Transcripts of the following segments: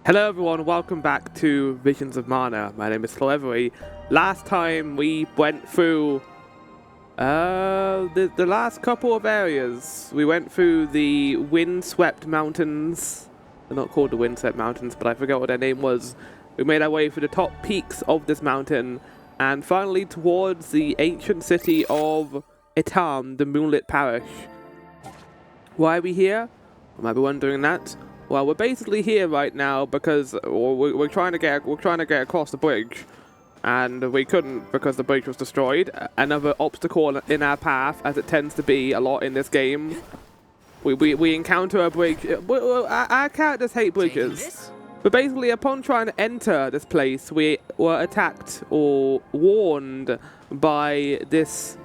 Hello everyone, welcome back to Visions of Mana. My name is Clovery. Last time we went through the last couple of areas. We went through the Windswept Mountains. They're not called the Windswept Mountains, but I forgot what their name was. We made our way through the top peaks of this mountain and finally towards the ancient city of Etam, the Moonlit Parish. Why are we here? You might be wondering that. Well, we're basically here right now because we're trying to get across the bridge, and we couldn't because the bridge was destroyed. Another obstacle in our path, as it tends to be a lot in this game. We encounter a bridge. Our characters hate bridges, but basically, upon trying to enter this place, we were attacked or warned by this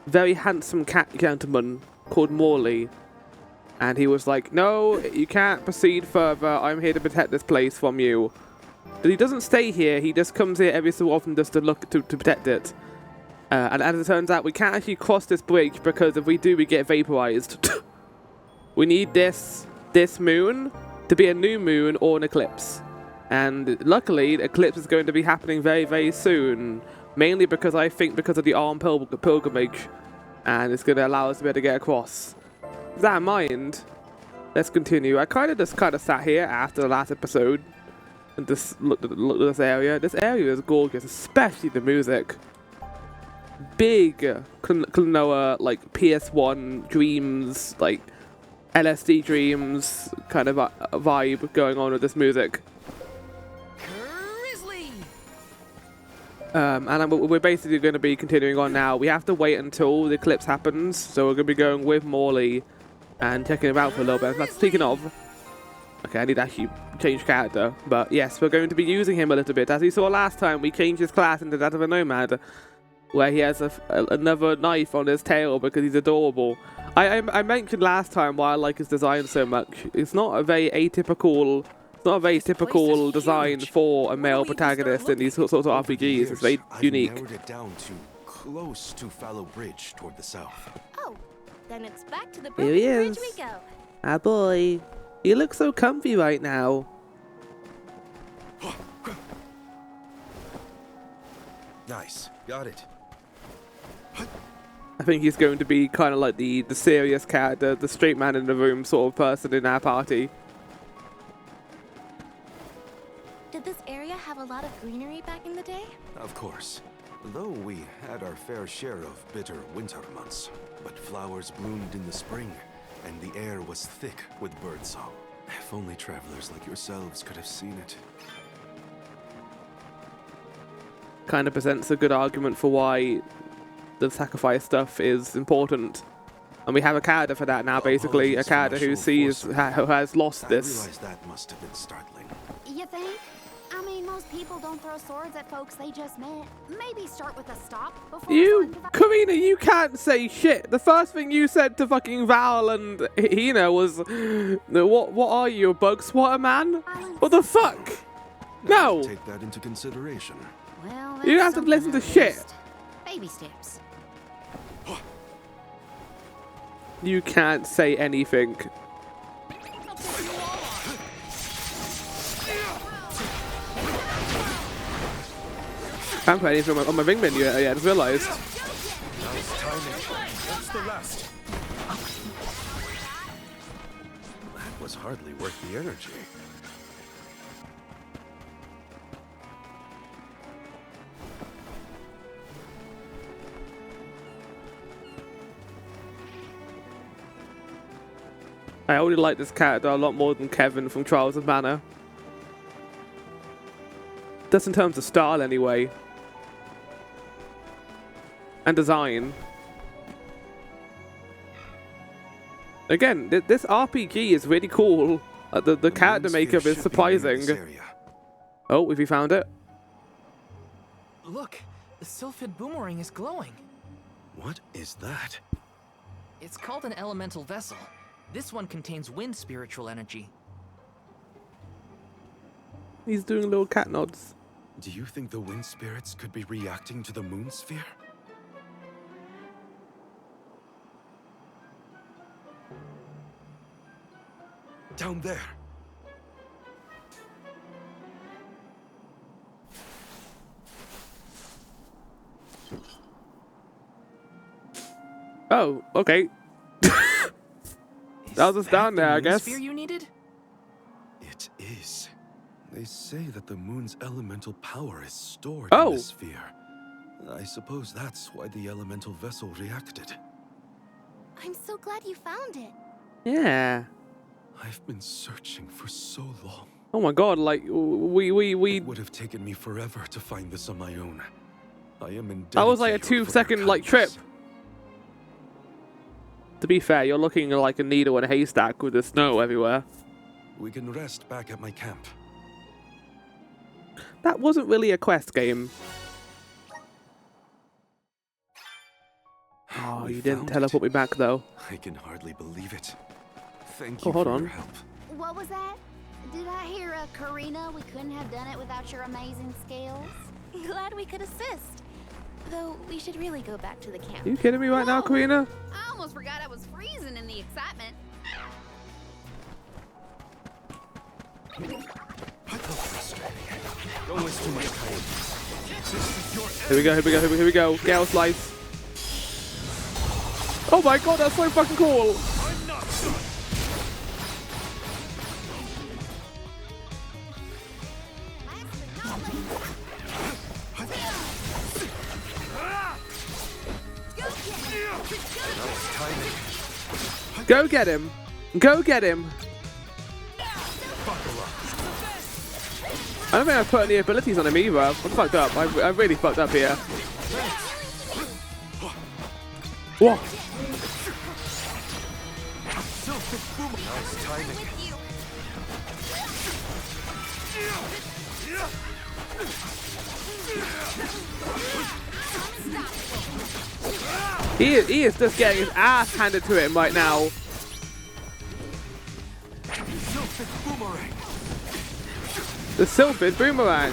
very handsome cat gentleman called Morley. And he was like, no, you can't proceed further. I'm here to protect this place from you. But he doesn't stay here. He just comes here every so often just to look to protect it. And as it turns out, we can't actually cross this bridge because if we do, we get vaporized. We need this moon to be a new moon or an eclipse. And luckily, the eclipse is going to be happening very, very soon. Mainly because I think because of the Arm Pilgrimage. And it's going to allow us to be able to get across. With that in mind, let's continue. I kind of sat here after the last episode and just looked at this area. This area is gorgeous, especially the music. Big Klonoa, like PS1 dreams, like LSD dreams kind of vibe going on with this music. And we're basically going to be continuing on now. We have to wait until the eclipse happens, so we're going to be going with Morley and checking him out for a little bit. That's speaking of. Okay, I need to actually change character. But yes, we're going to be using him a little bit. As we saw last time, we changed his class into that of a nomad, where he has another knife on his tail because he's adorable. I mentioned last time why I like his design so much. It's not a very typical design for a male protagonist in these sorts of RPGs. It's very unique. Narrowed it down to close to Fallow Bridge toward the south. Oh, then it's back to the Here he bridge is. we go. Ah boy, you look so comfy right now. Nice, got it. I think he's going to be kind of like the serious character, the straight man in the room sort of person in our party. Did this area have a lot of greenery back in the day? Of course. Though we had our fair share of bitter winter months. But flowers bloomed in the spring, and the air was thick with birdsong. If only travelers like yourselves could have seen it. Kind of presents a good argument for why the sacrifice stuff is important. And we have a character for that now, basically. A character who has lost this. I realize that must have been startling. You think? I mean, most people don't throw swords at folks they just met. Maybe start with a stop before Karina, you can't say shit. The first thing you said to fucking Val and Hina was, what are you, a bug swatter, man? What the fuck? No. Take that into consideration. Well, You have to listen to shit. Baby steps. You can't say anything. I haven't put anything on my ring menu yet, I just realised. Nice timing. What's the rest? That was hardly worth the energy. I already like this character a lot more than Kevin from Trials of Mana. Just in terms of style, anyway. And design. Again, this RPG is really cool. The character makeup is surprising. Oh, have you found it? Look, the sylphid boomerang is glowing. What is that? It's called an elemental vessel. This one contains wind spiritual energy. He's doing little cat nods. Do you think the wind spirits could be reacting to the moon sphere? Down there. Oh, okay. That was just down there, I guess. Sphere you needed? It is. They say that the moon's elemental power is stored Oh. in the sphere. I suppose that's why the elemental vessel reacted. I'm so glad you found it. Yeah. I've been searching for so long. Oh my god, like, we... It would have taken me forever to find this on my own. I am indebted That was like a to you for your 2-second, like, trip. kindness. To be fair, you're looking like a needle in a haystack with the snow everywhere. We can rest back at my camp. That wasn't really a quest game. Oh, We you didn't found teleport me it. back, though. I can hardly believe it. Thank Oh, you hold for on. your help. What was that? Did I hear Karina? We couldn't have done it without your amazing skills. Glad we could assist. Though we should really go back to the camp. Are you kidding me right now, Whoa. Karina? I almost forgot I was freezing in the excitement. How frustrating. Don't waste too much time. Here we go, here we go, here we go. Gale Slice. Oh my god, that's so fucking cool! I'm not done. Go get him! Go get him! I don't think I've put any abilities on him either. I'm fucked up. I really fucked up here. Whoa! Nice timing. He is just getting his ass handed to him right now. Sylphid boomerang. The Sylphid Boomerang.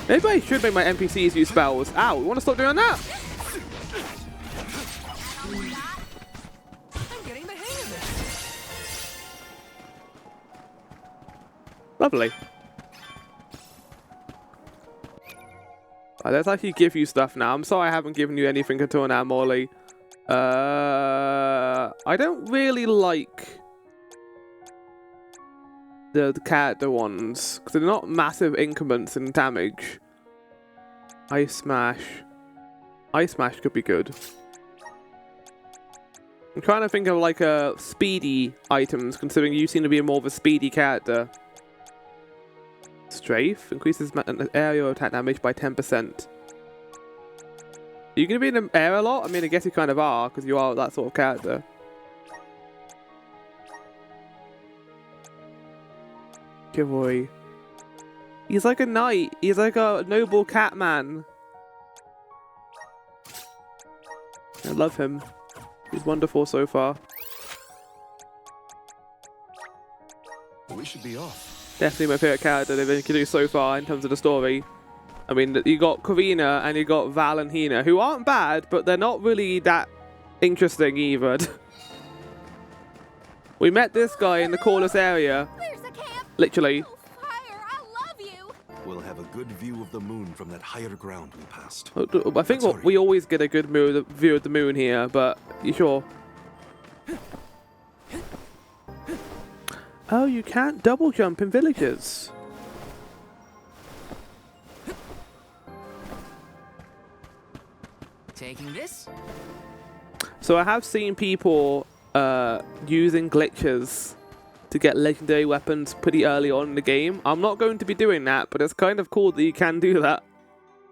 Maybe I should make my NPCs use spells. Ow, you want to stop doing that? I'm getting the hang of this. Lovely. Let's actually give you stuff now. I'm sorry I haven't given you anything until now, Morley. I don't really like the character ones because they're not massive increments in damage. Ice Smash. Ice Smash could be good. I'm trying to think of like speedy items, considering you seem to be more of a speedy character. Strafe increases area attack damage by 10%. Are you going to be in the air a lot? I mean, I guess you kind of are, because you are that sort of character. Chivalry. He's like a knight. He's like a noble cat man. I love him. He's wonderful so far. We should be off. Definitely my favourite character they've introduced so far in terms of the story. I mean, you got Karina and you got Val and Hina, who aren't bad, but they're not really that interesting either. We met this guy in the Corliss area. There's a camp. Literally. Oh, fire! I love you. We'll have a good view of the moon from that higher ground we passed. I think we always get a good view of the moon here, but you sure? Oh, you can't double jump in villages. Taking this? So I have seen people using glitches to get legendary weapons pretty early on in the game. I'm not going to be doing that, but it's kind of cool that you can do that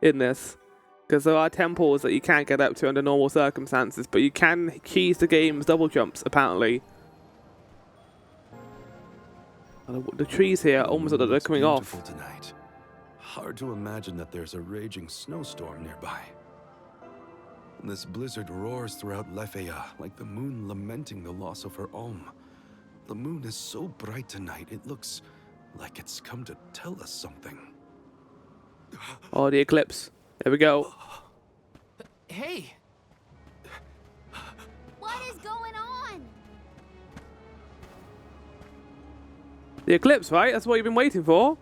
in this. Because there are temples that you can't get up to under normal circumstances, but you can cheese the game's double jumps, apparently. The trees here almost look like they're It's coming off. beautiful tonight. Hard to imagine that there's a raging snowstorm nearby. This blizzard roars throughout Lefeya like the moon lamenting the loss of her Om. The moon is so bright tonight, it looks like it's come to tell us something. Oh, the eclipse. There we go. Hey, What is going on? The eclipse, right? That's what you've been waiting for.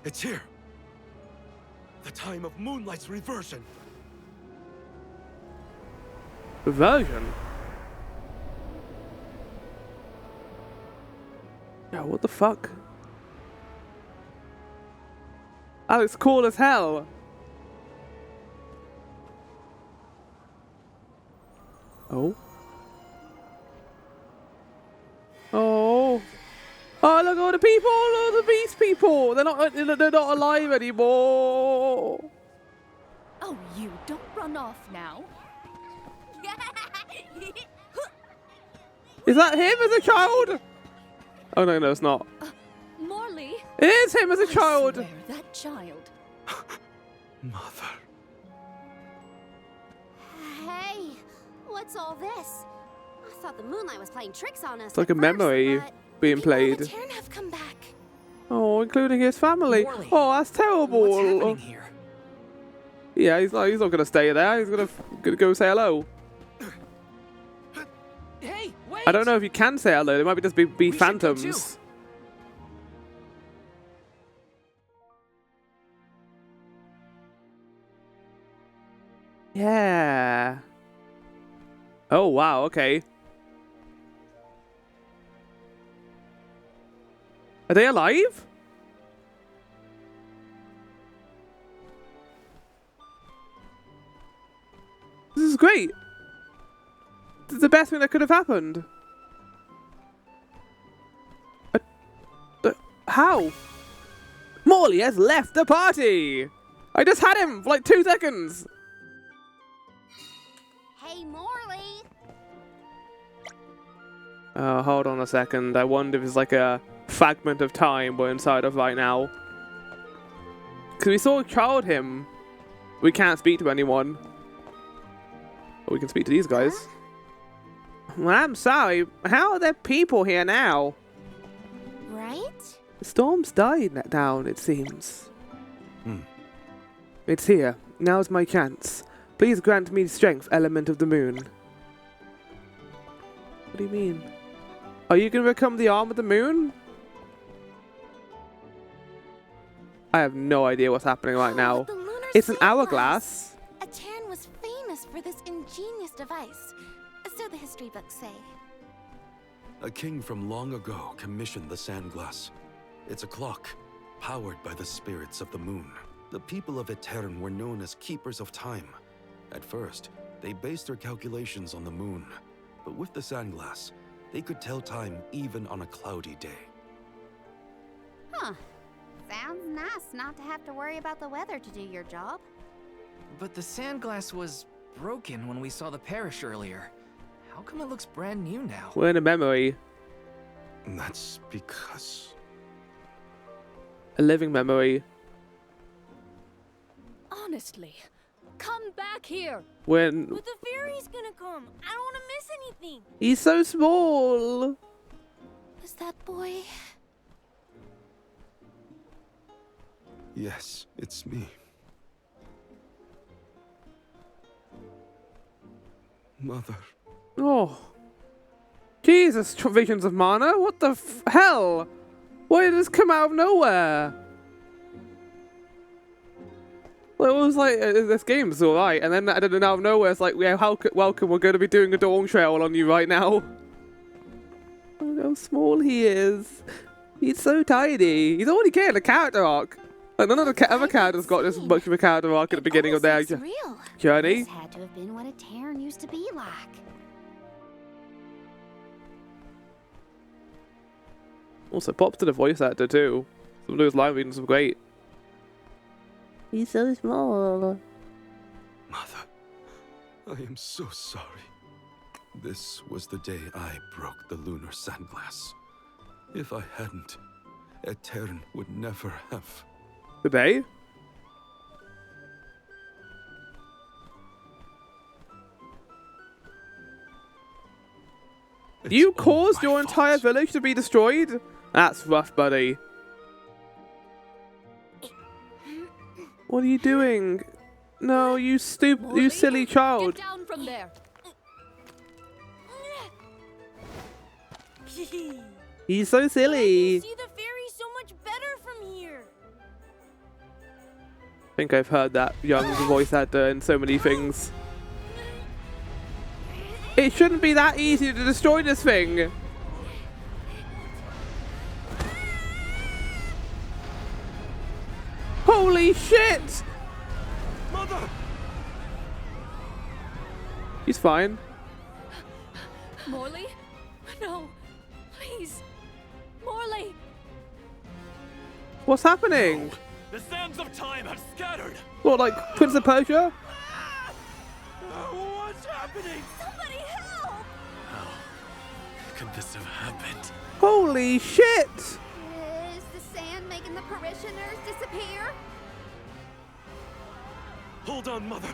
It's here! The time of Moonlight's reversion. Reversion? Yeah, what the fuck? That looks cool as hell. Oh. Oh. Oh, look, all the people, all the beast people. They're not alive anymore. Oh, you don't run off now. Is that him as a child? Oh, no, no, it's not. Morley. It is him as a I child. swear, that child. Mother. Hey, what's all this? I thought the Moonlight was playing tricks on us. It's like a at memory first, being but people of played. the Terran have come back. Oh, including his family. Morley, Oh, that's terrible. What's happening here? Yeah, he's not gonna stay there. He's gonna go say hello. Hey, wait! I don't know if you can say hello. They might just be We should go too. phantoms. Yeah. Oh wow. Okay. Are they alive? This is great. This is the best thing that could have happened. How? Morley has left the party! I just had him for like 2 seconds! Hey, Morley. Oh, hold on a second. I wonder if it's like a fragment of time we're inside of right now. Because we saw child him. We can't speak to anyone. But we can speak to these guys. Well, I'm sorry. How are there people here now? Right? The storm's died down, it seems. Hmm. It's here. Now's my chance. Please grant me strength, element of the moon. What do you mean? Are you going to become the arm of the moon? I have no idea what's happening right now. The lunar It's an sand hourglass. glass. A Terran was famous for this ingenious device. So the history books say. A king from long ago commissioned the sand glass. It's a clock, powered by the spirits of the moon. The people of Etern were known as keepers of time. At first, they based their calculations on the moon. But with the sand glass, they could tell time even on a cloudy day. Huh. Sounds nice not to have to worry about the weather to do your job. But the sand glass was broken when we saw the parish earlier. How come it looks brand new now? We're in a memory. And that's because... A living memory. Honestly, come back here. When But the fairy's gonna come. I don't want to miss anything. he's so small. Is that boy? Yes, it's me. Mother. Oh. Jesus, visions of mana. What the hell? Why did this come out of nowhere? Well, it was like, this game's alright, and then out of nowhere, it's like, yeah, welcome, we're going to be doing a dawn trail on you right now. Look how small he is. He's so tiny. He's already getting a character arc. Like, none of the other characters got this much of a character arc at the beginning of their Real. journey. This had to have been what a Terran used to be like. Also, props to the voice actor too. Some of those line readings were great. He's so small. Mother, I am so sorry. This was the day I broke the lunar sandglass. If I hadn't, Etern would never have. The day? It's You all caused my your entire fault. village to be destroyed? That's rough, buddy. What are you doing? No, you Morley, silly child. Get down from there. He's so silly. See the fairy so much better from here. think I've heard that young voice actor in so many things. It shouldn't be that easy to destroy this thing. Holy shit! Mother! He's fine. Morley? No. Please. Morley! What's happening? The sands of time have scattered! What, like Prince of Persia? What's happening? Somebody help! How could this have happened? Holy shit! Is the sand making the parishioners disappear? Hold on, Mother.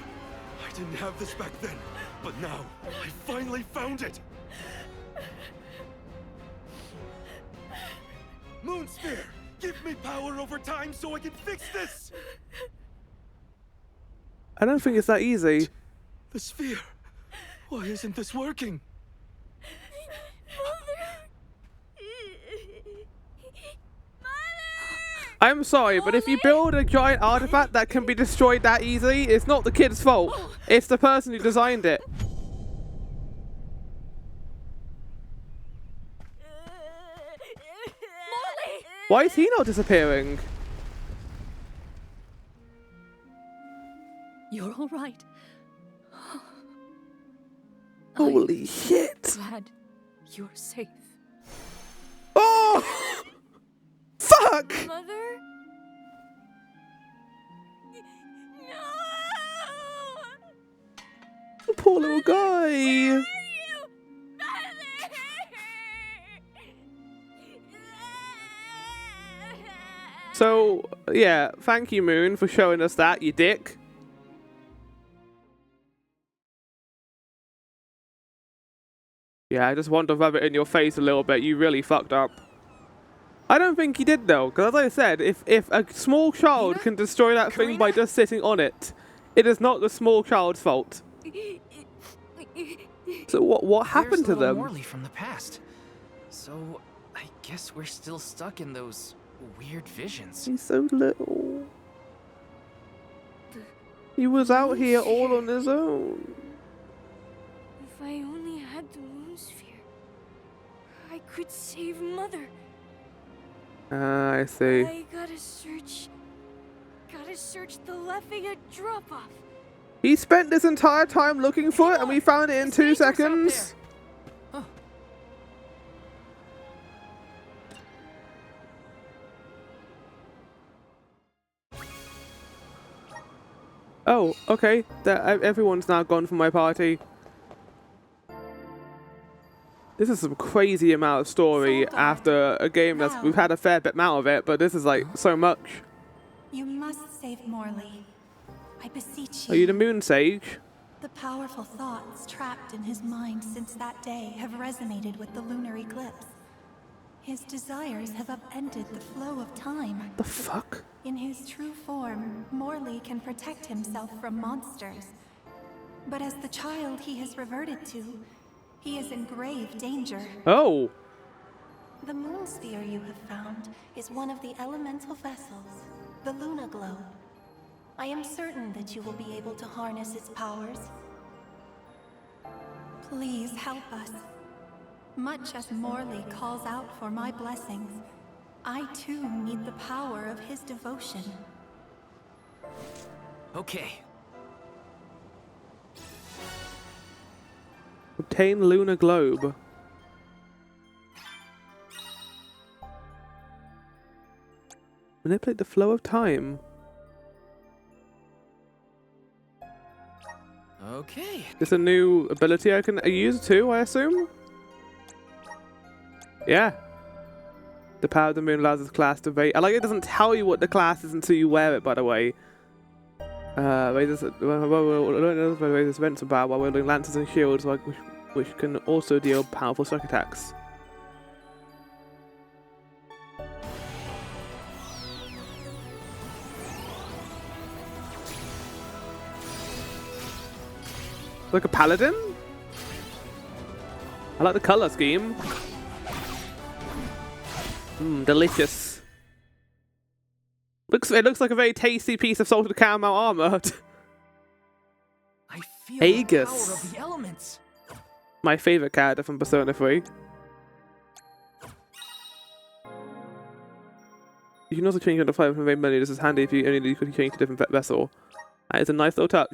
I didn't have this back then, but now I finally found it. Moonsphere, give me power over time so I can fix this. I don't think it's that easy. The sphere. Why isn't this working? I'm sorry, but if you build a giant artifact that can be destroyed that easily, it's not the kid's fault. It's the person who designed it. Morley! Why is he not disappearing? You're all right. Holy shit! Glad you're safe. Oh! Fuck! Mother? No! Poor little guy. So, yeah, thank you, Moon, for showing us that, you dick. Yeah, I just want to rub it in your face a little bit. You really fucked up. I don't think he did, though, because as I said, if a small child can destroy that thing by just sitting on it, it is not the small child's fault. So what happened to them? Morley from the past. So I guess we're still stuck in those weird visions. He's so little. He was out here all on his own. If I only had the moon sphere, I could save Mother. I see. I gotta search the Lefia drop-off. He spent this entire time looking for it and we found it in 2 seconds. Huh. Oh, okay. Everyone's now gone from my party. This is some crazy amount of story after a game that's we've had a fair bit amount of it, but this is like so much. You must save Morley. I beseech Are you the Moon Sage? The powerful thoughts trapped in his mind since that day have resonated with the lunar eclipse. His desires have upended the flow of time. The fuck? In his true form, Morley can protect himself from monsters. But as the child he has reverted to, he is in grave danger. Oh. The moon sphere you have found is one of the elemental vessels, the Luna Globe. I am certain that you will be able to harness its powers. Please help us. Much as Morley calls out for my blessings, I too need the power of his devotion. Okay. Obtain Lunar Globe. Manipulate the flow of time. Okay. It's a new ability I can use too, I assume? Yeah. The power of the moon allows this class to I like it doesn't tell you what the class is until you wear it, by the way. Raise this events about while wielding lances and shields, which can also deal powerful strike attacks. Like a paladin? I like the color scheme. Delicious. It looks like a very tasty piece of salted caramel armor. I feel the Aegis. power of the elements. My favorite character from Persona 3. You can also change your fire from main menu. This is handy if you only need to change to a different vessel. That is a nice little touch.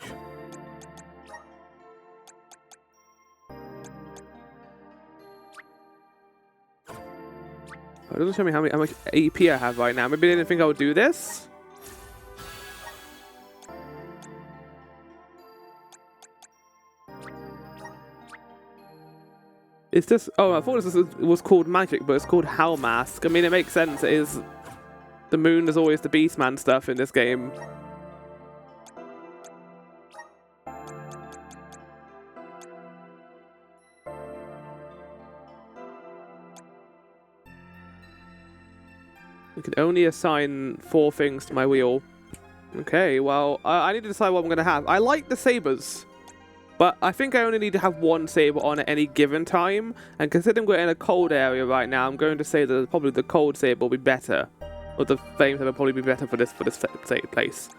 It doesn't show me how much AP I have right now. Maybe they didn't think I would do this. It's just, oh, I thought this was called magic, but it's called Hell Mask. I mean, it makes sense. It is, the moon is always the Beastman stuff in this game. You can only assign 4 things to my wheel. Okay, well, I need to decide what I'm going to have. I like the sabers, but I think I only need to have 1 saber on at any given time. And considering we're in a cold area right now, I'm going to say that probably the cold saber will be better, or the flame saber will probably be better for this place.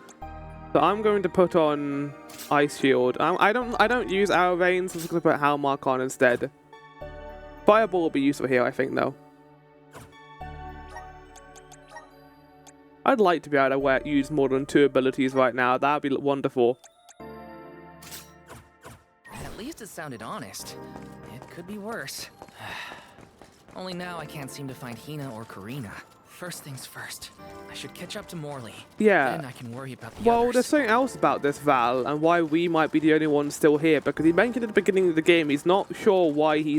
So I'm going to put on Ice Shield. I don't use Arrow Veins. I'm just going to put Hellmark on instead. Fireball will be useful here, I think, though. I'd like to be able to use more than 2 abilities right now. That would be wonderful. At least it sounded honest. It could be worse. Only now I can't seem to find Hina or Karina. First things first. I should catch up to Morley. Yeah. Then I can worry about the Well, others. there's something else about this, Val, and why we might be the only ones still here. Because he mentioned at the beginning of the game he's not sure why he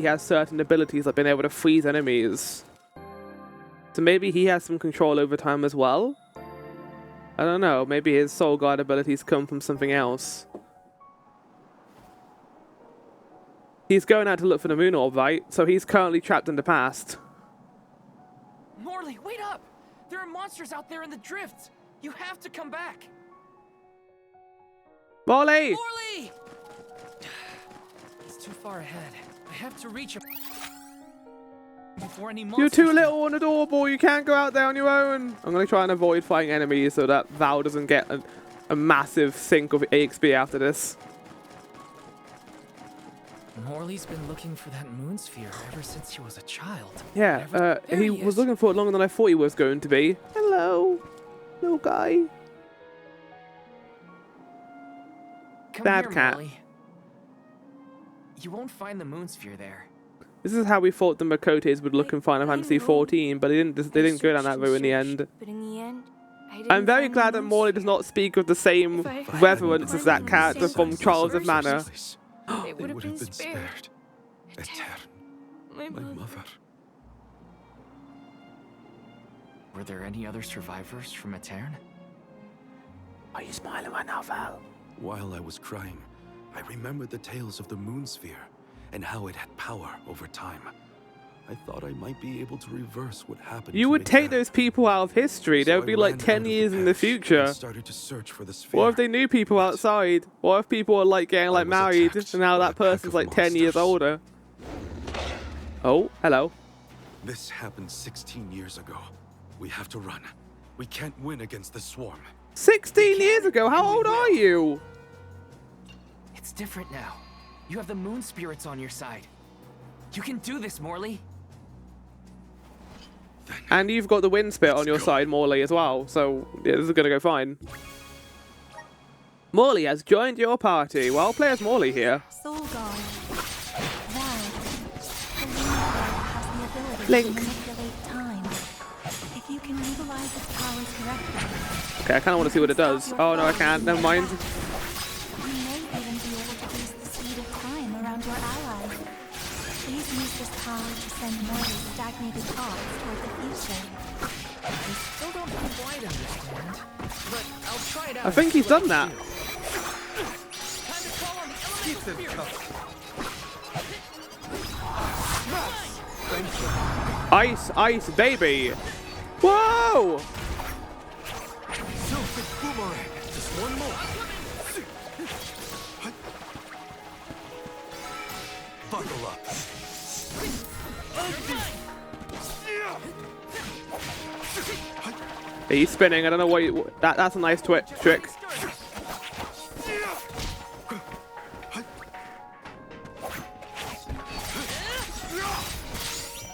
has certain abilities like being able to freeze enemies. So maybe he has some control over time as well? I don't know, maybe his Soul Guard abilities come from something else. He's going out to look for the Moon Orb, right? So he's currently trapped in the past. Morley, wait up! There are monsters out there in the drifts! You have to come back! Morley! Morley! He's too far ahead. I have to reach him before any monsters... You're too little and adorable, you can't go out there on your own! I'm going to try and avoid fighting enemies so that Val doesn't get a massive sink of EXP after this. Morley's been looking for that moon sphere ever since he was a child. Yeah, There he he was is. looking for it longer than I thought he was going to be. Hello, little guy. Come Bad here, cat. Morley. You won't find the moon sphere there. This is how we thought the Makotes would look in Final Fantasy XIV, but they didn't go down that route in the end. But in the end, I didn't I'm very find glad the that Morley does not speak with the same reverence as that character from Trials of Mana. They would have been spared. Etern, My my mother. mother. Were there any other survivors from Etern? Are you smiling right now, Val? While I was crying, I remembered the tales of the moon sphere and how it had power over time. I thought I might be able to reverse what happened. You to would take Etern. those people out of history. They So would be I like ran 10 out of years in the parish and future. started to search for the sphere. What if they knew people outside? What if people were like getting like was married attacked and now by that a pack person's of like 10 years monsters. older? Oh, hello. This happened 16 years ago. We have to run. We can't win against the swarm. 16 years ago? How old are you? It's different now. You have the moon spirits on your side. You can do this, Morley. And you've got the wind spit on your side, Morley, as well. So, yeah, this is going to go fine. Morley has joined your party. Well, play as Morley here. Soul Guard. Val. The Luna Guard has the ability Link. to manipulate time. If you can utilize its powers correctly, Okay, I kind of want to see what it does. Oh, no, I can't. Never mind. you may even be able to boost the speed of time around your allies. Please use this power to send Morley's stagnated thoughts toward the future. I still don't quite understand, but I'll try it out. I think he's done that. Time to call on the elemental spirit. Ice, ice, baby. Whoa! Silphic boomerang. Just one more. Buckle up. He's spinning. I don't know what that's a nice trick.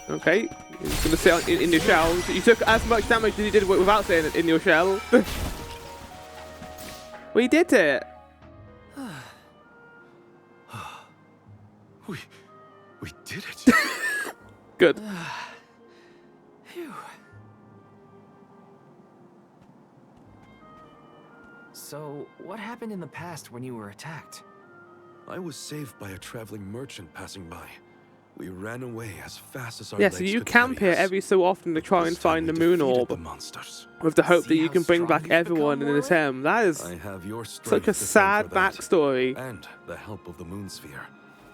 Okay, he's gonna sit in your shell. You took as much damage as you did without staying in your shell. We did it. We did it. Good. Phew. So, what happened in the past when you were attacked? I was saved by a traveling merchant passing by. We ran away as fast as our Yeah, legs so you could camp carry here us. every so often to try and This time find the we moon defeated orb, the monsters. with the hope See that you how can bring strong back you've everyone in become, this hymn. That is I have your such strength a to thank sad for that, backstory. and the help of the moon sphere.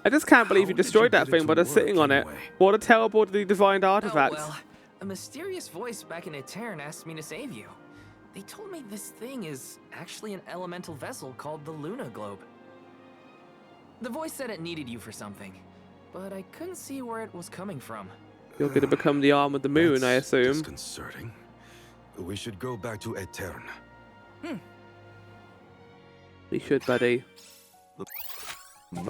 I just can't believe you How did destroyed you that get it thing by to just sitting work on it. anyway? What a terribly designed Oh, artifact. well, a mysterious voice back in Etern asked me to save you. They told me this thing is actually an elemental vessel called the Luna Globe. The voice said it needed you for something, but I couldn't see where it was coming from. You're going to become the arm of the moon, I That's assume. disconcerting. We should go back to Etern. We should, buddy. The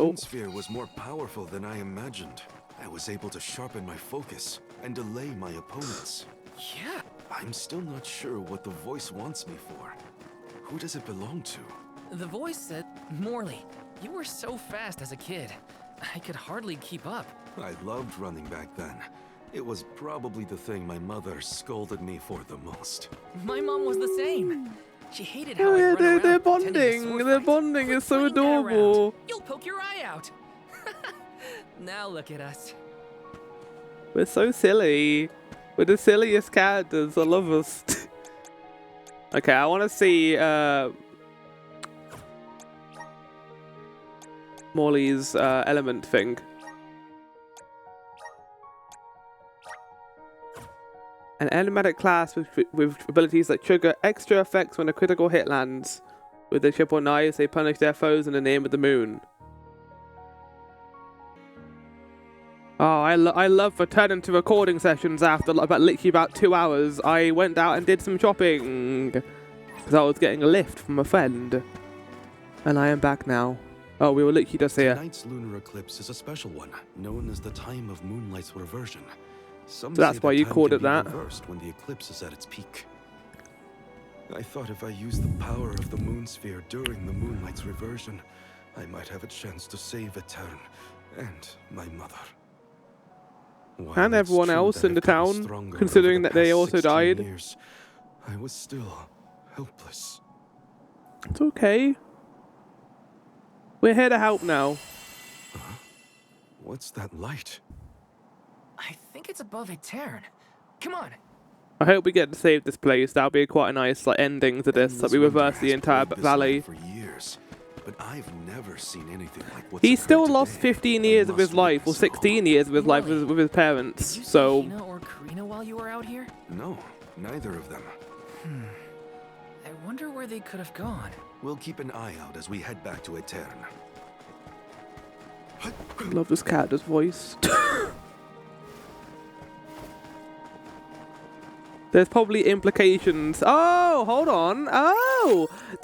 Oh. moon sphere was more powerful than I imagined. I was able to sharpen my focus and delay my opponents. Yeah, I'm still not sure what the voice wants me for. Who does it belong to? the voice said, Morley, you were so fast as a kid. I could hardly keep up. I loved running back then. It was probably the thing my mother scolded me for the most. My mom was the same. She hated how Oh, I'd yeah, run they're around pretending to bonding. sword Their fight. bonding Quit is so playing that around. adorable. You'll poke your eye out. Now look at us. We're so silly. We're the silliest characters. I love us. Okay, I want to see Morley's element thing. An enigmatic class with abilities that trigger extra effects when a critical hit lands. With their triple knives, they punish their foes in the name of the moon. Oh, I love returning to recording sessions after literally about 2 hours. I went out and did some shopping because I was getting a lift from a friend, and I am back now. Oh, we were literally just here. Tonight's lunar eclipse is a special one, known as the time of Moonlight's reversion. Some So that's say why that you time called can it be that. reversed when the eclipse is at its peak. I thought if I used the power of the moon sphere during the Moonlight's reversion, I might have a chance to save Etern and my mother. While And it's everyone true else that in the I've gotten town, stronger considering over the that they past also 16 died. years, I was still helpless. It's okay. We're here to help now. What's that light? I think it's above Etern. Come on. I hope we get to save this place. That'll be quite a nice ending to this. That we reverse the entire valley. For years, but I've never seen anything like what's He still occurred lost today. 15 I years of must his life, or witness it all. 16 years of his life Really? with his parents. Did you see So Hina or Karina while you were out here? No, neither of them. I wonder where they could have gone. We'll keep an eye out as we head back to Etern. I love this character's voice. There's probably implications. Oh, hold on.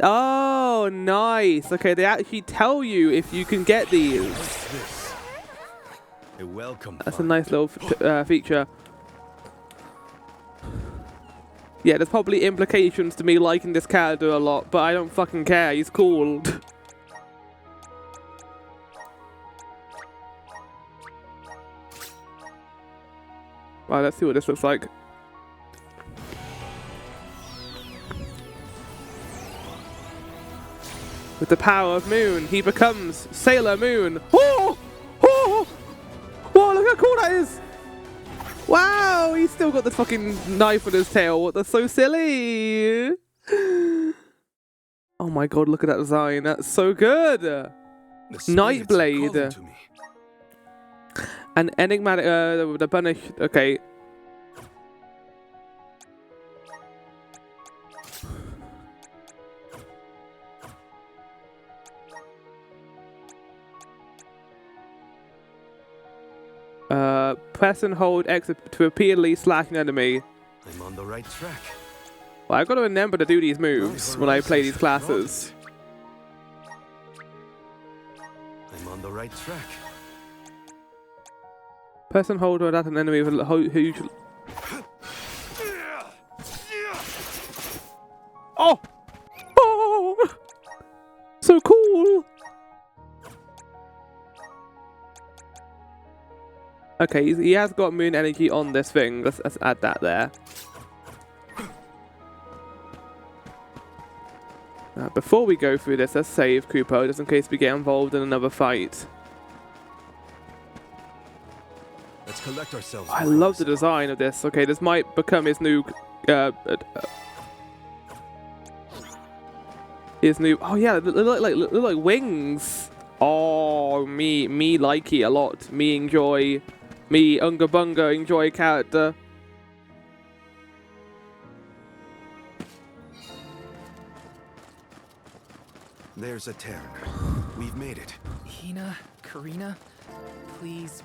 Oh, nice. Okay, they actually tell you if you can get these. What's this? A welcome. That's a find. nice little feature. Yeah, there's probably implications to me liking this character a lot, but I don't fucking care. He's cool. Right, let's see what this looks like. With the power of Moon, he becomes Sailor Moon. Oh! Oh! Whoa, look how cool that is! Wow, he's still got the fucking knife on his tail. That's so silly. Oh my god, look at that design. That's so good. The spirits are calling Nightblade. to me. An enigmatic, the punish. Okay. Press and hold X to repeatedly slash an enemy. I'm on the right track. Well, I've got to remember to do these moves when I play these classes. I'm on the right track. Press and hold at an enemy with a huge... Oh! Oh! So cool! Okay, he has got moon energy on this thing. Let's add that there. Before we go through this, let's save Kupo, just in case we get involved in another fight. Let's collect ourselves. I love the design of this. Okay, this might become his new... Oh yeah, they look like wings. Oh, me likey a lot. Me enjoy... Me Unga Bunga enjoy character. There's a Terran. We've made it. Hina, Karina, please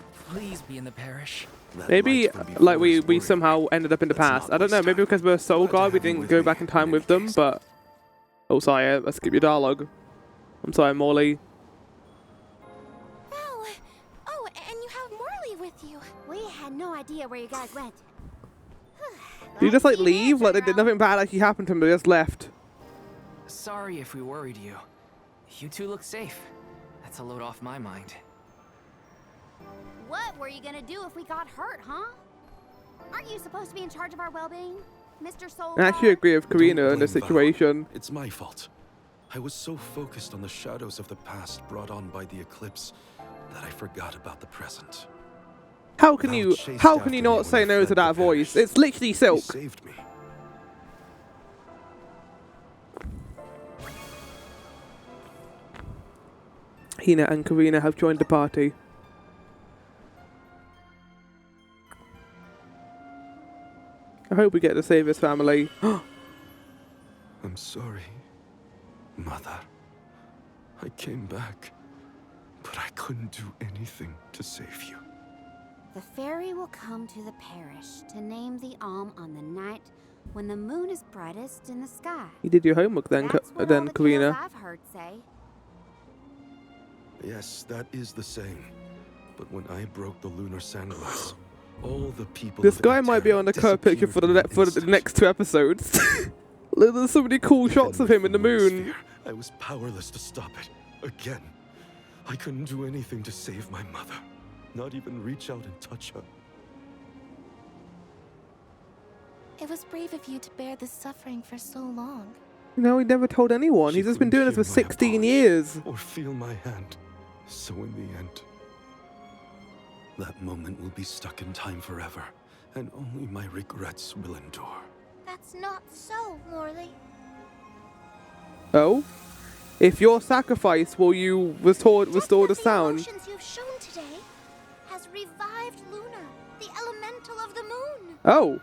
be in the parish. That Maybe light's from like before his we word. somehow ended up in the Let's past. not I don't know, waste maybe time. because we're Soul Glad to God we have you didn't with go me back in time in with any them, case. but... Oh, sorry, I skipped your dialogue. I'm sorry, Morley. Oh, and you have Morley with you. We had no idea where you guys went. Did you just like Glad to see you leave? Like there, did nothing bad actually happen to him, they just left. Sorry if we worried you. You two look safe. That's a load off my mind. What were you gonna do if we got hurt, huh? Aren't you supposed to be in charge of our well-being, Mr. Soul? I actually agree with Don't Karina in this blame Val. situation. It's my fault. I was so focused on the shadows of the past brought on by the eclipse that I forgot about the present. How can Val you chased how after can you me not when say I no fled to the that voice? parish. It's literally He Silk. saved me. Hina and Karina have joined the party. I hope we get to save his family. I'm sorry, Mother. I came back, but I couldn't do anything to save you. The fairy will come to the parish to name the Alm on the night when the moon is brightest in the sky. You did your homework then, That's what all then the Karina. tales I've heard say. Yes, that is the saying. But when I broke the lunar sandglass, all the people. This of guy might be Aether on the cover picture for disappeared the in an instant. next 2 episodes. There's so many cool Even shots of with him in the moon moon. sphere, I was powerless to stop it. Again. I couldn't do anything to save my mother. Not even reach out and touch her. It was brave of you to bear this suffering for so long. No, he never told anyone. She He's just been couldn't doing this for hear my 16 apology years. Or feel my hand. So in the end, that moment will be stuck in time forever, and only my regrets will endure. That's not so, Morley. Oh? If your sacrifice will you restore the sound. The emotions you've shown today has revived Luna, the elemental of the moon. Oh.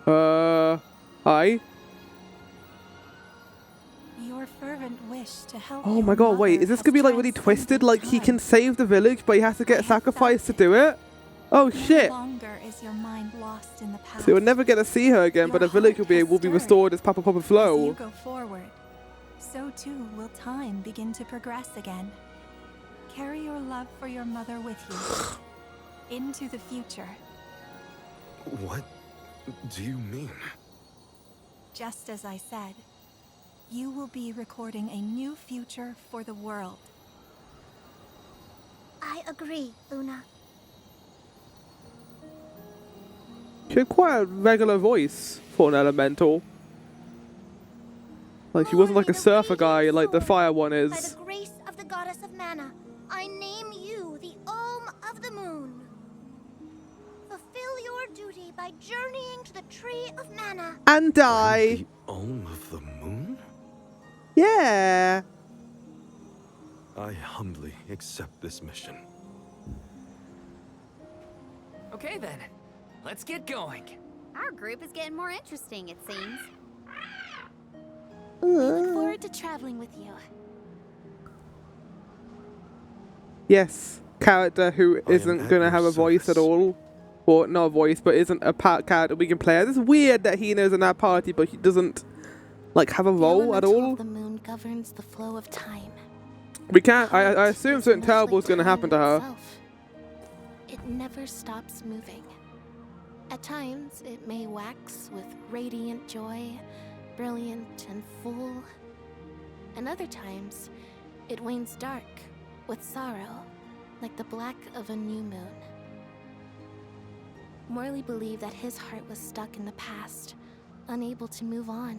Oh! Hi? Your fervent wish to help. Oh your my god, wait, mother is this has gonna be like really twisted? Like he can transcended save the village, but he has to I get have sacrificed to felt do it? Oh time. shit! No longer is your mind lost in the past. So we'll never get to see her again, but the Your village heart will has be stirred. restored as Papa As you Flow. go forward, so too will time begin to progress again. Carry your love for your mother with you into the future. What do you mean? Just as I said, you will be recording a new future for the world. I agree, Luna. She had quite a regular voice for an elemental. Like she wasn't like a surfer guy like the fire one By is. the grace of the goddess of mana, I name you the Alm of the Moon. Fulfill your duty by journeying to the Tree of Mana. And die! The Alm of the Moon? Yeah! I humbly accept this mission. Okay then, let's get going. Our group is getting more interesting, it seems. We look forward to traveling with you. Yes, character who I am isn't at gonna your have a voice at service. all. Or not a voice, but isn't a part character we can play as. It's weird that he knows in our party, but he doesn't like have a The role at elemental all. of the moon governs the flow of time. We can't. I Heart assume is something much terrible like is gonna time happen to her. itself. It never stops moving. At times, it may wax with radiant joy, brilliant and full. And other times, it wanes dark with sorrow, like the black of a new moon. Morley believed that his heart was stuck in the past, unable to move on.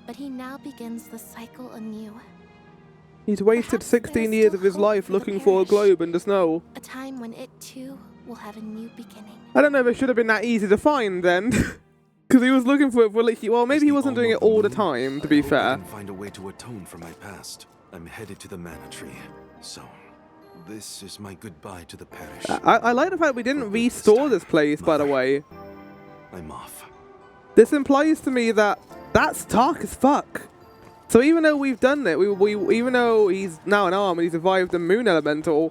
But he now begins the cycle anew. He's wasted Perhaps 16 there is years still of his hope life for the looking for a parish. globe in the snow. A time when it too will have a new beginning. I don't know if it should have been that easy to find then. Because he was looking for it for literally, well, maybe As he the wasn't doing it alm of all the moon, time, to I be hope I fair. can find a way to atone for my past. I'm headed to the mana tree. So, this is my goodbye to the parish. I like the fact we didn't For good this restore time, this place, by the Mother. way. I'm off. This implies to me that that's dark as fuck. So even though we've done it, even though he's now an arm and he's survived the moon elemental,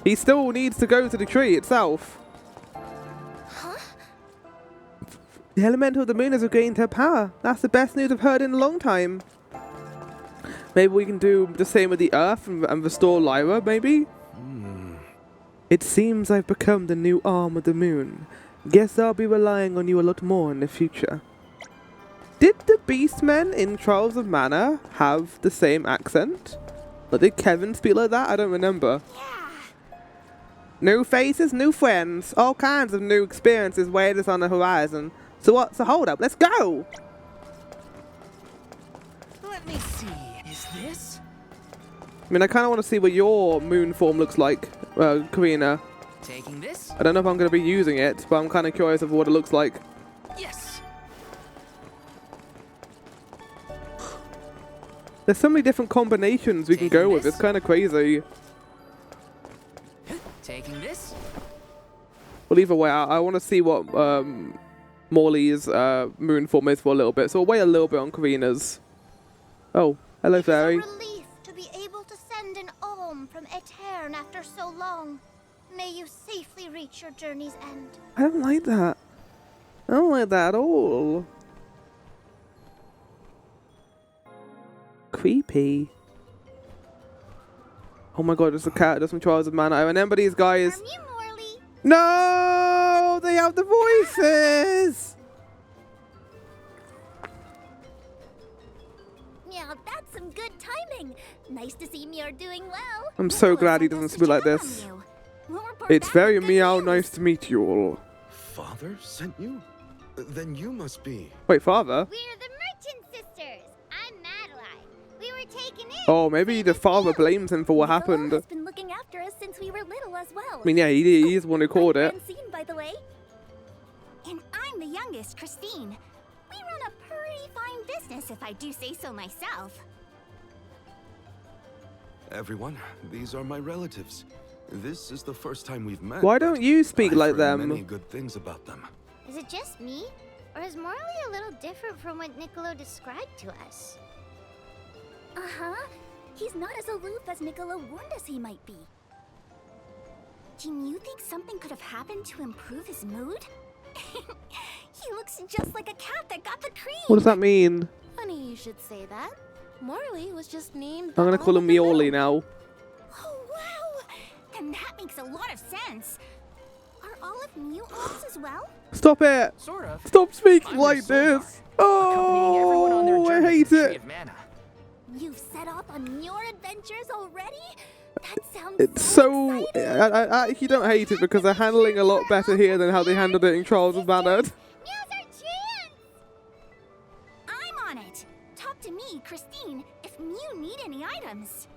he still needs to go to the tree itself. Huh? The elemental of the moon has regained her power. That's the best news I've heard in a long time. Maybe we can do the same with the earth and restore Lyra, maybe? It seems I've become the new arm of the moon. Guess I'll be relying on you a lot more in the future. Did the Beastmen in Trials of Mana have the same accent? Or did Kevin speak like that? I don't remember. New faces, new friends, all kinds of new experiences wait us on the horizon. So what's the hold up? Let's go! Let me see. Is this? I mean, I kind of want to see what your moon form looks like, Karina. Taking this? I don't know if I'm going to be using it, but I'm kind of curious of what it looks like. Yes. There's so many different combinations we can go with. It's kind of crazy. Taking this? Well, either way, I want to see what Morley's moon form is for a little bit. So we'll wait a little bit on Karina's. Oh, hello, fairy. It is a relief to be able to send an alm from Etern after so long. May you safely reach your journey's end. I don't like that. I don't like that at all. Creepy. Oh my god, there's a character from Trials of Mana. I remember these guys. From you, Morley. No! They have the voices! Yeah, that's some good timing. Nice to see Muir doing well. I'm so Nicholas glad he sent us doesn't to speak like check up this. on you. We'll report It's back very with good meow news. nice to meet you all. Father sent you? Then you must be. Wait, father? We're the Merchant Sisters. I'm Madeline. We were taken in. Oh, maybe the father blames him for what Nicola happened. has been looking after us since we were little as well. I mean, yeah, he's the one who called it. Francine, by the way. And I'm the youngest, Christine. We run a pretty fine business, if I do say so myself. Everyone, these are my relatives. This is the first time we've met. Why don't you speak I've like heard them? many good things about them. Is it just me? Or is Morley a little different from what Niccolo described to us? Uh-huh. He's not as aloof as Niccolo warned us he might be. Do you think something could have happened to improve his mood? He looks just like a cat that got the cream. What does that mean? Funny you should say that. Morley was just named. I'm gonna call him Mioli now. Oh wow! Then that makes a lot of sense. Are all of Mew alms as well? Stop it! Sort of. Stop speaking I'm like their soul this! guide, accompanying everyone on their Oh, I journey hate to the Tree it! of Mana. You've set off on your adventures already? That sounds It's so... exciting. I actually don't hate it because they're handling a lot better here than how they handled it in Trials of Mana. Now's our chance! I'm on it. Talk to me, Christine, if Mew need any items.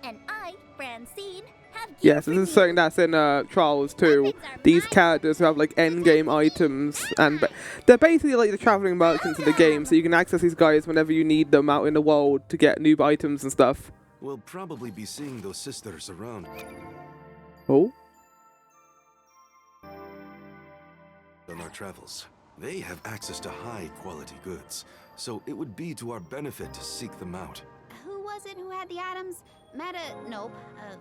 And I, Francine, have gear Yes, for this is you. something that's in Trials too. These characters who have like endgame items, and they're basically like the traveling merchants of the game, so you can access these guys whenever you need them out in the world to get new items and stuff. We'll probably be seeing those sisters around Oh? on our travels. They have access to high-quality goods, so it would be to our benefit to seek them out. Who was was it who had the items?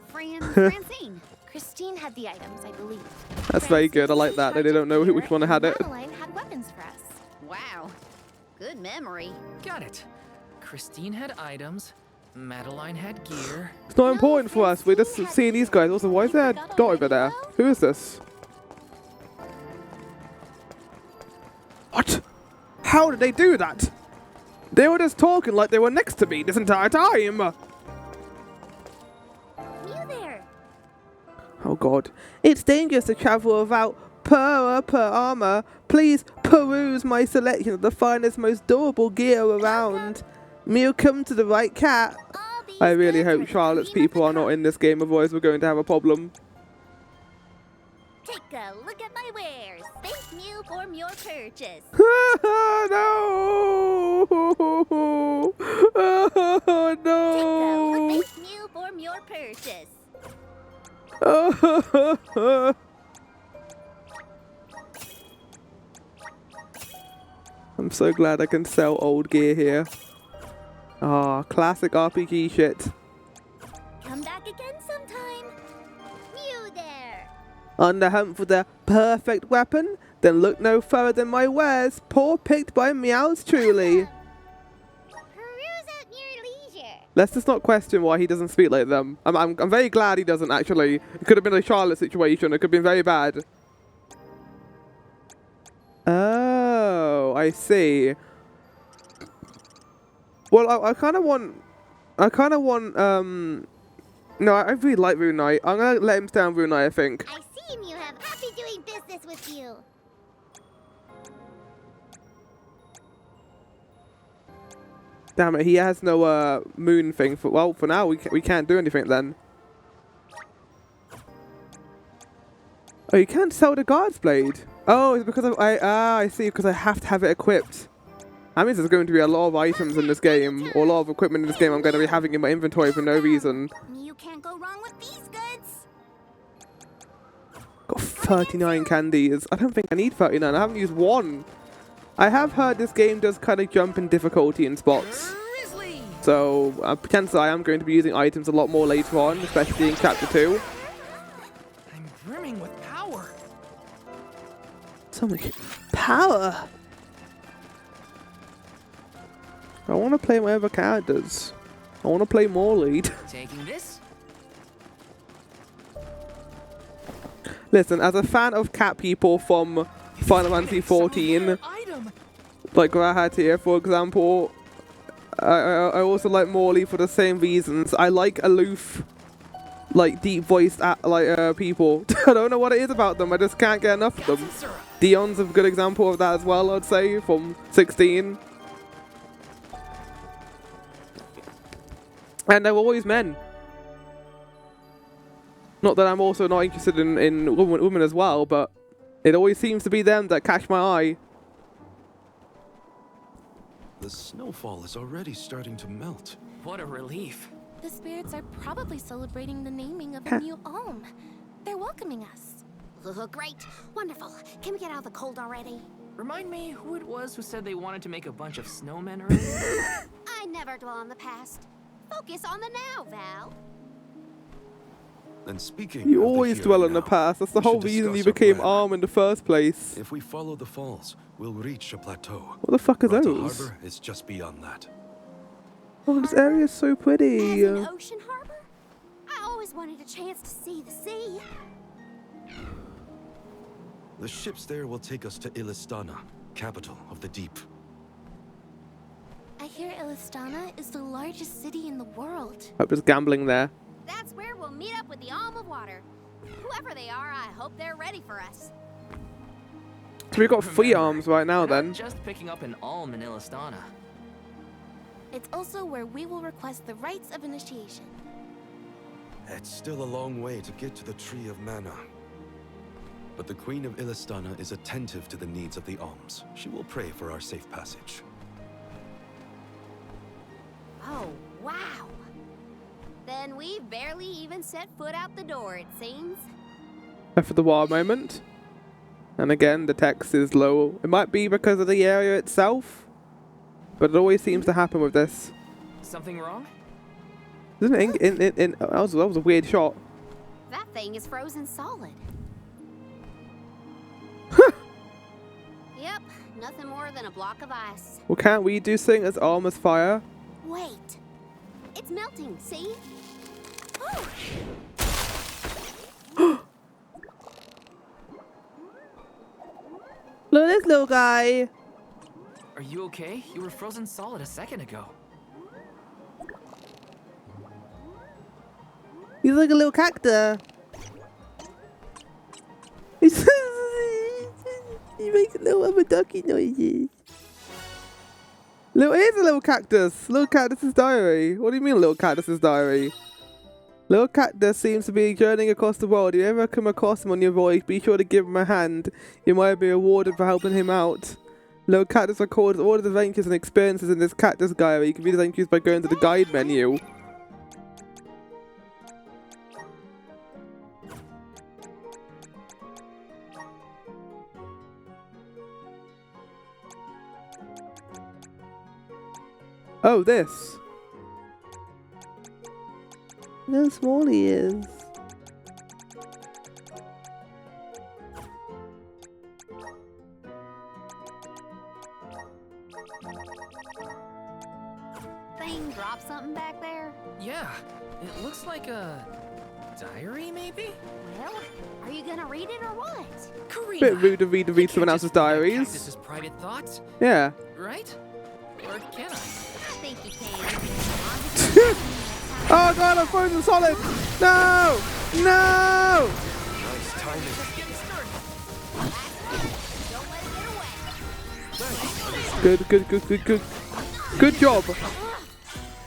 Francine. Christine had the items, I believe. That's very good. I like that. They don't know which one had it. Madeline had weapons for us. Wow, good memory. Got it. Christine had items. Madeline had gear. It's not important for us. We're just seeing these guys. Also, why is there a dot over there? Who is this? What? How did they do that? They were just talking like they were next to me this entire time. You there? Oh god. It's dangerous to travel without per armor. Please peruse my selection of the finest, most durable gear around. You'll come to the right cat. I really hope Charlotte's people are not in this game, otherwise we're going to have a problem. Take a look at my wares. Thank you for your purchase. No! Oh, no! Thank you for your purchase. I'm so glad I can sell old gear here. Ah, classic RPG shit. Come back again sometime. You there. On the hunt for the perfect weapon? Then look no further than my wares, paw picked by meows truly. Peruse at your leisure. Let's just not question why he doesn't speak like them. I'm very glad he doesn't, actually. It could have been a Charlotte situation. It could have been very bad. Oh, I see. Well, I kind of want, no, I really like Rune Knight. I'm going to let him stay on Rune Knight, I think. I see you have happy doing business with you. Damn it, he has no moon thing. Well, for now, we can't do anything then. Oh, you can't sell the guard's blade. Oh, it's because I see, because I have to have it equipped. That means there's going to be a lot of items in this game, or a lot of equipment in this game I'm going to be having in my inventory for no reason. You can't go wrong with these goods. Got 39 candies. I don't think I need 39. I haven't used one. I have heard this game does kind of jump in difficulty in spots. So, chances are I am going to be using items a lot more later on, especially in Chapter 2. I'm brimming with power. So much power. I want to play my other characters. I want to play more lead. Taking this. Listen, as a fan of cat people from Final Fantasy 14, like what I had here, for example, I also like Morley for the same reasons. I like aloof, like deep-voiced people. I don't know what it is about them. I just can't get enough of them. Dion's a good example of that as well, I'd say, from 16. And they're always men. Not that I'm also not interested in women as well, but it always seems to be them that catch my eye. The snowfall is already starting to melt. What a relief. The spirits are probably celebrating the naming of a new Alm. They're welcoming us. Great. Wonderful. Can we get out of the cold already? Remind me who it was who said they wanted to make a bunch of snowmen earlier? I never dwell on the past. Focus on the now, Val. And speaking You of always the here dwell and on the now, past. That's the we whole should reason you discuss our became plan. Arm in the first place. If we follow the falls, we'll reach a plateau. What the fuck are Rota those? Harbor is just beyond that. Oh, this area is so pretty. As an ocean harbor? I always wanted a chance to see the sea. The ships there will take us to Illistana, capital of the deep. I hear Illistana is the largest city in the world. Hope there's gambling there. That's where we'll meet up with the Alm of Water. Whoever they are, I hope they're ready for us. So we've got 3 arms right now We're not then. just picking up an Alm in Illistana. It's also where we will request the rites of initiation. It's still a long way to get to the Tree of Mana. But the Queen of Illistana is attentive to the needs of the Alms. She will pray for our safe passage. Oh, wow. Then we've barely even set foot out the door, it seems. For the war moment. And again, the text is low. It might be because of the area itself, but it always seems to happen with this. Something wrong? Isn't it in that was a weird shot. That thing is frozen solid. Yep, nothing more than a block of ice. Well, can't we do something as arm as fire? Wait. It's melting, see? Look at this little guy. Are you okay? You were frozen solid a second ago. He's like a little cactus. He makes little other ducky noises. Here's a little cactus. Little cactus's diary. What do you mean, little cactus's diary? Little cactus seems to be journeying across the world. If you ever come across him on your voyage, be sure to give him a hand. You might be rewarded for helping him out. Little cactus records all of the adventures and experiences in this cactus diary. You can read his entries by going to the guide menu. Oh, this. Look how small he is. Thing drop something back there? Yeah, it looks like a diary, maybe? Well, are you gonna read it or what? Karina! Bit rude to read someone else's diaries. Cactus's private thoughts, Yeah. right? Or can I? I think you can. Oh god, I'm frozen solid! No! No! Nice timing. Don't let it get away. Good job.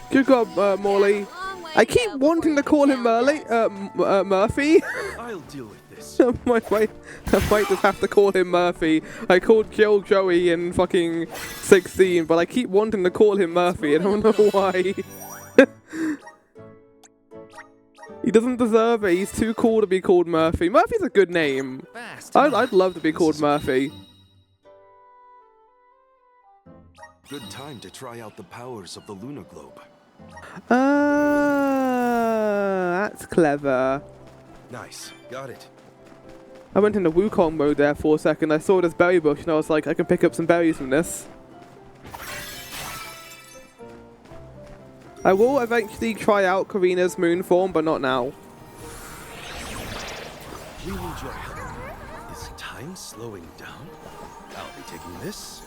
Good job, Morley. I keep wanting to call him Murphy. I'll deal with this. I might just have to call him Murphy. I called Jill Joey in fucking 16, but I keep wanting to call him Murphy. I don't know why. He doesn't deserve it. He's too cool to be called Murphy. Murphy's a good name. I'd love to be called Murphy. Good time to try out the powers of the Luna Globe. That's clever. Nice. Got it. I went into Wukong mode there for a second. I saw this berry bush and I was like, I can pick up some berries from this. I will eventually try out Karina's moon form, but not now. We need your help. Is time slowing down? I'll be taking this.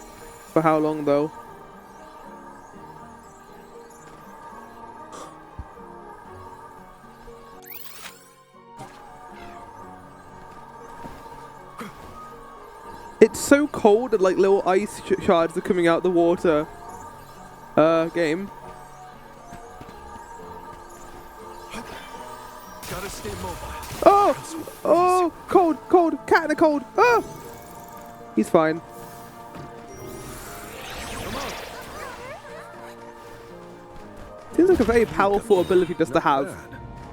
For how long though? It's so cold that like little ice shards are coming out the water. Game. Gotta stay mobile. Oh! Oh! Cold! Cat in the cold! Oh! He's fine. Seems like a very powerful ability just to have.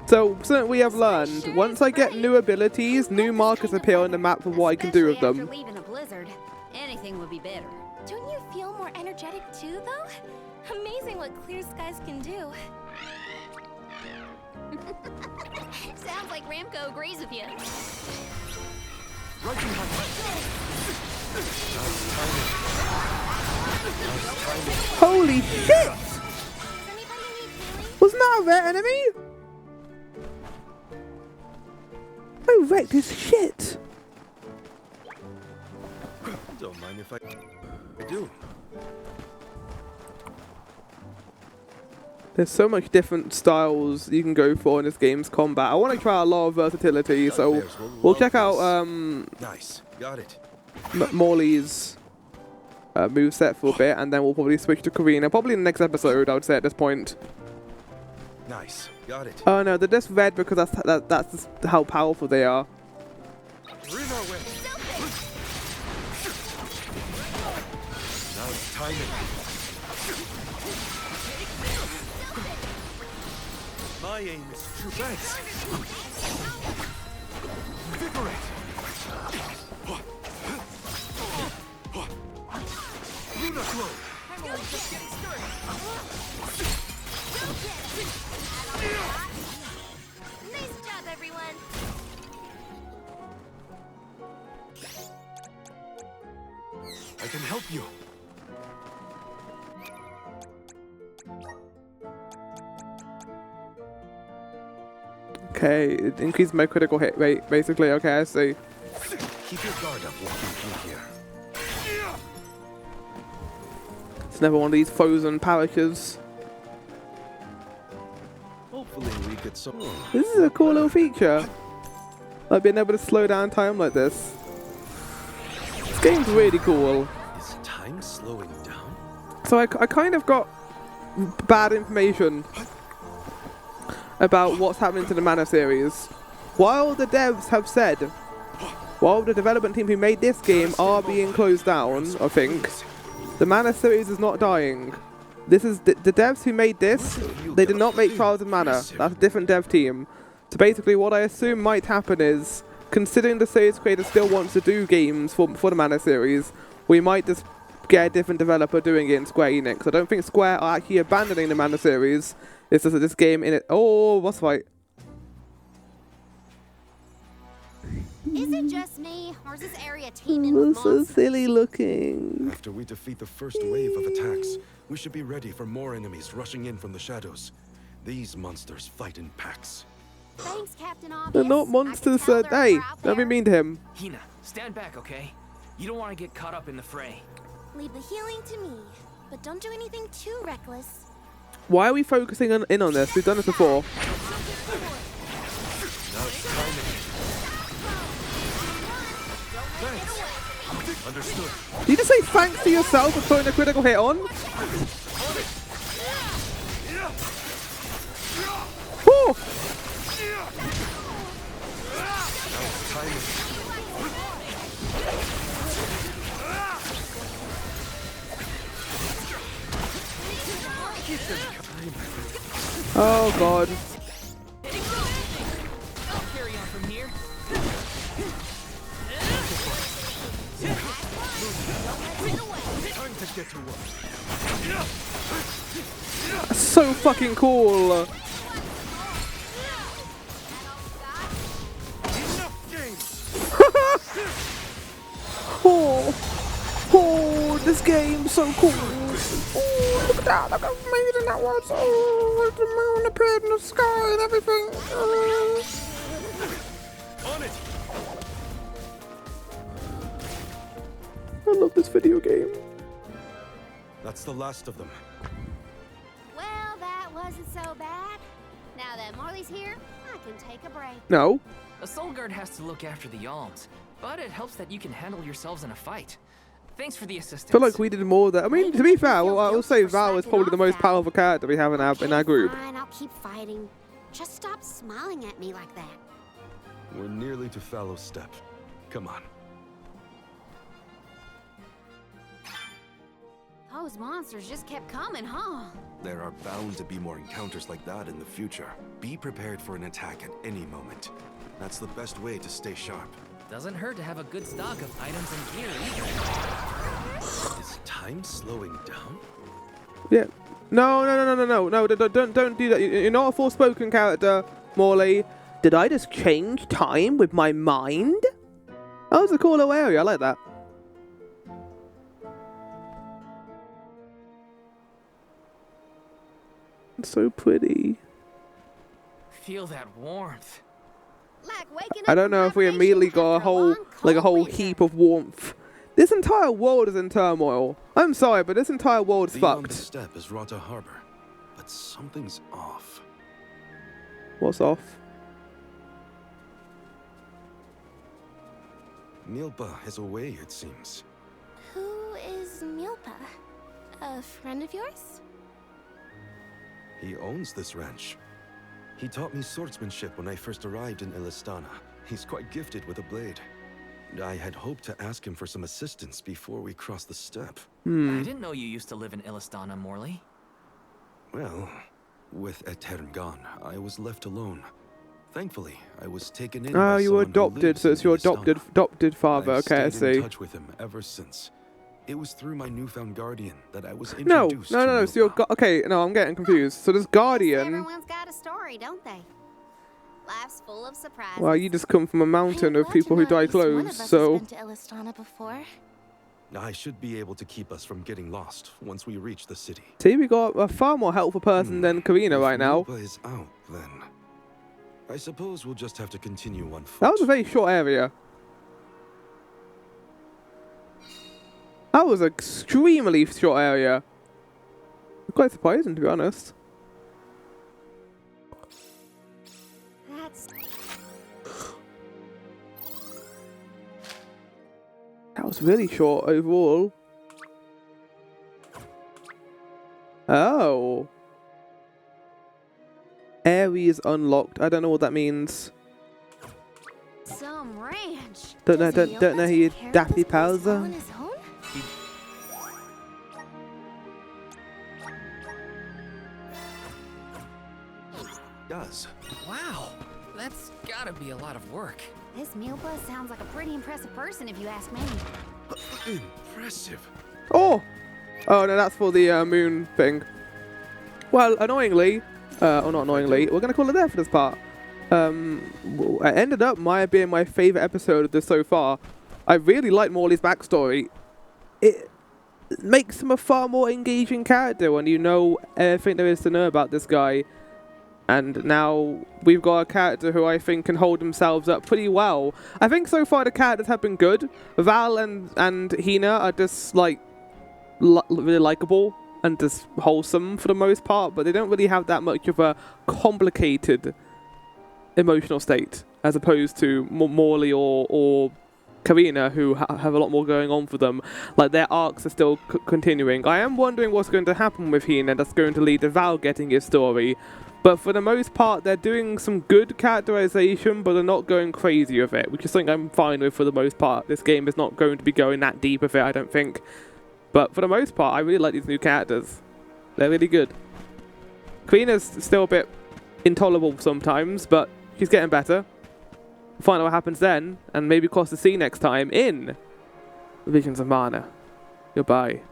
So, something we have learned, once I get new abilities, new markers appear on the map for what I can do with them. After leaving a blizzard, anything would be better. Don't you feel more energetic too, though? Amazing what clear skies can do. Sounds like Ramco agrees with you. Right behind me. Nice timing. Holy shit! Wasn't that a rare enemy? I wrecked his shit. Don't mind if I do. There's so much different styles you can go for in this game's combat. I want to try a lot of versatility, so we'll check out Nice. Got it. Morley's moveset for a bit, and then we'll probably switch to Karina. Probably in the next episode, I would say at this point. Nice. Got it. Oh no, they're just red because that's just how powerful they are. We're in our way. Now it's timing. My aim is true. Thanks. Invigorate. Luna Globe. I can help you. Okay, it increased my critical hit rate, basically. Okay, I see. Keep your guard up walking through here. It's never one of these frozen parishes. Hopefully we get some. This is a cool little feature. Like being able to slow down time like this. This game's really cool. Is time slowing down? So I kind of got bad information about what's happening to the Mana series. While the devs have said, while the development team who made this game are being closed down, I think, the Mana series is not dying. This is the devs who made this, they did not make Trials of Mana. That's a different dev team. So basically what I assume might happen is, considering the series creator still wants to do games for the Mana series, we might just get a different developer doing it in Square Enix. I don't think Square are actually abandoning the Mana series. It's just that this game in it. Oh, what's right? Is it just me, or is this area teeming with So monsters? silly looking. After we defeat the first wave of attacks, we should be ready for more enemies rushing in from the shadows. These monsters fight in packs. Thanks, Captain Obvious. They're not I can monsters, tell sir. there are Hey, more out don't be there. mean to him. Hina, stand back, okay? You don't want to get caught up in the fray. Leave the healing to me, but don't do anything too reckless. Why are we focusing in on this? We've done this before. Understood. Did you just say thanks to yourself for putting a critical hit on? Whew. Oh god. I'll carry on from here. Time to get to work. That's so fucking cool. Enough games. Oh, this game's so cool. Oh, look at that. Look how amazing that was. Oh, the moon appeared in the sky and everything. Oh. On it. I love this video game. That's the last of them. Well, that wasn't so bad. Now that Marley's here, I can take a break. No. A soul guard has to look after the alms, but it helps that you can handle yourselves in a fight. Thanks for the assistance. I feel like we did more of that. I mean, to be fair, I will say Val is probably the most powerful character we have in our group. Fine, I'll keep fighting. Just stop smiling at me like that. We're nearly to Fallow Step. Come on. Those monsters just kept coming, huh? There are bound to be more encounters like that in the future. Be prepared for an attack at any moment. That's the best way to stay sharp. Doesn't hurt to have a good stock of items and gear either. Is time slowing down? Yeah. No. Don't do that. You're not a Forspoken character, Morley. Did I just change time with my mind? That was a cool little area. I like that. It's so pretty. Feel that warmth. Like waking I up don't from know if we hibernation immediately got a after whole, long, like a cold whole winter. heap of warmth. This entire world is in turmoil. I'm sorry, but this entire world's Beyond the fucked. step is Rata Harbor, but something's off. What's off? Milpa is away, it seems. Who is Milpa? A friend of yours? He owns this ranch. He taught me swordsmanship when I first arrived in Elistana. He's quite gifted with a blade. I had hoped to ask him for some assistance before we crossed the steppe. I didn't know you used to live in Illistana, Morley. Well, with Etern gone, I was left alone. Thankfully, I was taken in Oh, by you were someone who adopted, lives so in it's your Elistana. adopted father. I've Okay, I stayed in see. touch with him ever since. It was through my newfound guardian that I was No. introduced to So you're Milpa. okay. No, I'm getting confused. So this guardian. Everyone's got a story, don't they? Life's full of surprises. Well, you just come from a mountain I'm of glad people to who know dye at least one of clothes. us So has been to Elistana before. I should be able to keep us from getting lost once we reach the city. See, we got a far more helpful person than Karina right now. If Milpa is out, then I suppose we'll just have to continue on foot. That was a very short area. That was an extremely short area. Quite surprising, to be honest. That's That was really short overall. Oh. Areas unlocked. I don't know what that means. some ranch. Don't know. Does Don't know who your Yoda take care of dappy this place pals all are. on his own? Does. Wow, that's gotta be a lot of work. This Milpa sounds like a pretty impressive person if you ask me. Impressive. Oh. Oh no, that's for the moon thing. Well, annoyingly, or not annoyingly, we're gonna call it there for this part. It ended up being my favorite episode of this so far. I really like Morley's backstory. It makes him a far more engaging character when you know everything there is to know about this guy. And now we've got a character who I think can hold themselves up pretty well. I think so far the characters have been good. Val and Hina are just like really likable and just wholesome for the most part, but they don't really have that much of a complicated emotional state as opposed to Morley or Karina, who have a lot more going on for them. Like, their arcs are still continuing. I am wondering what's going to happen with Hina that's going to lead to Val getting his story. But for the most part, they're doing some good characterization, but they're not going crazy with it, which is something I'm fine with for the most part. This game is not going to be going that deep with it, I don't think. But for the most part, I really like these new characters. They're really good. Karina's still a bit intolerable sometimes, but she's getting better. Find out what happens then, and maybe cross the sea next time in Visions of Mana. Goodbye.